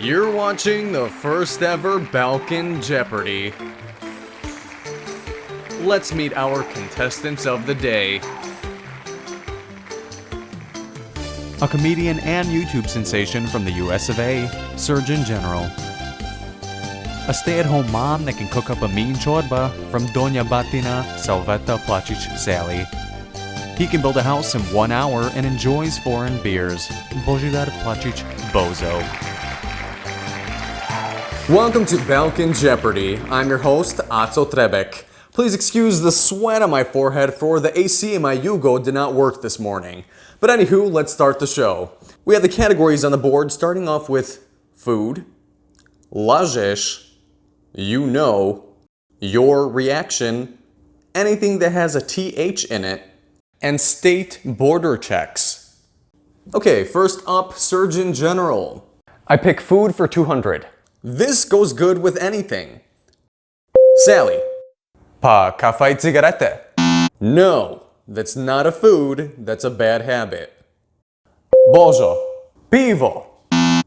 You're watching the first ever Balkan Jeopardy. Let's meet our contestants of the day. A comedian and YouTube sensation from the US of A, Srdjan General. A stay-at-home mom that can cook up a mean chorba from Donja Batina, Salveta and Sally. He can build a house in 1 hour and enjoys foreign beers. Jeopardy Bozo. Welcome to Balkan Jeopardy. I'm your host, Aco Trebek. Please excuse the sweat on my forehead for the AC in my Yugo did not work this morning. But anywho, let's start the show. We have the categories on the board starting off with food, lažeš, you know, your reaction, anything that has a TH in it, and state border checks. Okay, first up, Srdjan General. I pick food for 200. This goes good with anything. Sally. Pa kafa I cigarette. No, that's not a food, that's a bad habit. Bozo. Pivo.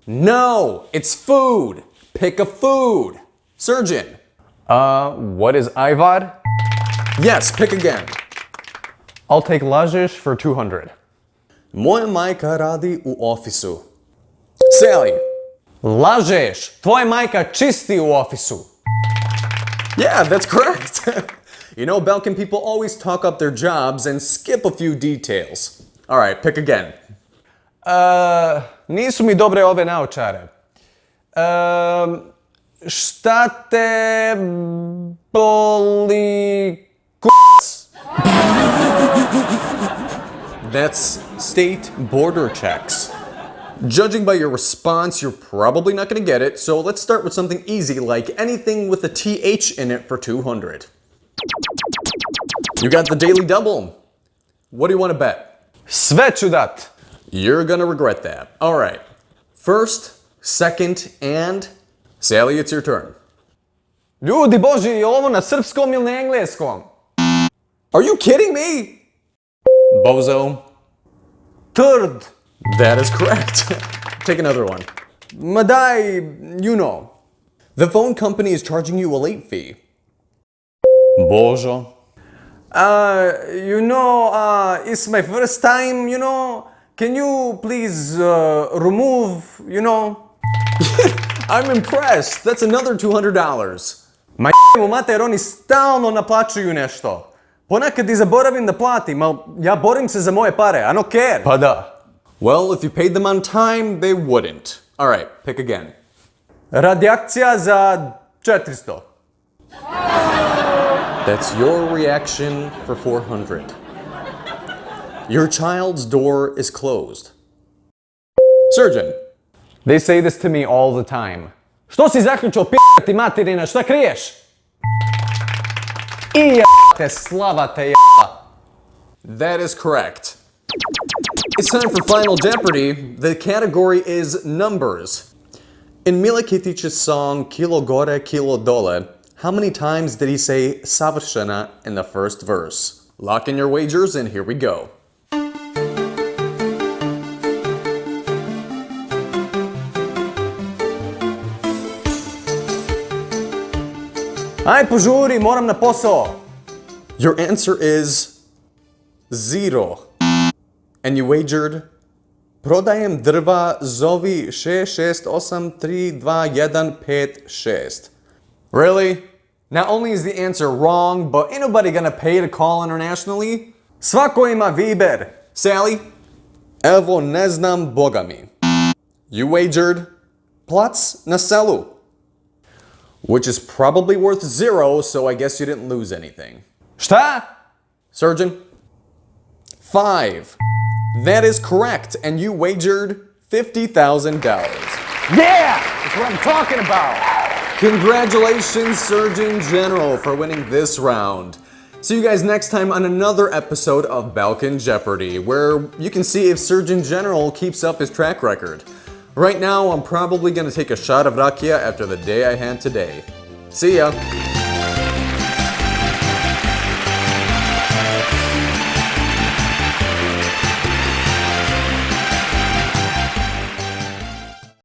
No, it's food. Pick a food. Srdjan. What is Ivad? Yes, pick again. I'll take lažeš for 200. Moja majka radi u ofisu. Sally. Lažeš, tvoja majka čisti u ofisu. Yeah, that's correct. You know, Balkan people always talk up their jobs and skip a few details. Alright, pick again. Nisu mi dobre ove naočare. Šta te boli k***s? That's state border checks. Judging by your response, you're probably not going to get it, so let's start with something easy like anything with a TH in it for 200. You got the daily double. What do you want to bet? Sve ću dat. You're gonna regret that. Alright. First, second, and... Sally, it's your turn. Ljudi boži, je ovo na srpskom ili na engleskom? Are you kidding me? Bozo. Third. That is correct. Take another one. Madai, you know. The phone company is charging you a late fee. Bozo. It's my first time, Can you please remove, I'm impressed. That's another $200. Ma jebemo mater, oni stalno naplaćuju nešto. Ponekad i zaboravim da platim, ali ja borim se za moje pare. I don't care. Pa da. Well, if you paid them on time, they wouldn't. Alright, pick again. Radijakcija za 400. That's your reaction for 400. Your child's door is closed. Srdjan. They say this to me all the time. Što si zaključao p***ti materina, šta kriješ? I j***te, slava te j***a. That is correct. It's time for Final Jeopardy. The category is numbers. In Mila Kitić's song Kilo Gore, Kilo Dole, how many times did he say savršena in the first verse? Lock in your wagers and here we go. Aj požuri, moram na posao. Your answer is 0. And you wagered, prodajem drva, zovi 668321156. Really? Not only is the answer wrong, but ain't nobody gonna pay to call internationally? Svako ima viber. Sally? Evo ne znam boga mi. You wagered, plac na selu. Which is probably worth 0, so I guess you didn't lose anything. Šta? Srdjan? 5. That is correct, and you wagered $50,000. Yeah! That's what I'm talking about! Congratulations, Srdjan General, for winning this round. See you guys next time on another episode of Balkan Jeopardy, where you can see if Srdjan General keeps up his track record. Right now, I'm probably gonna take a shot of rakia after the day I had today. See ya!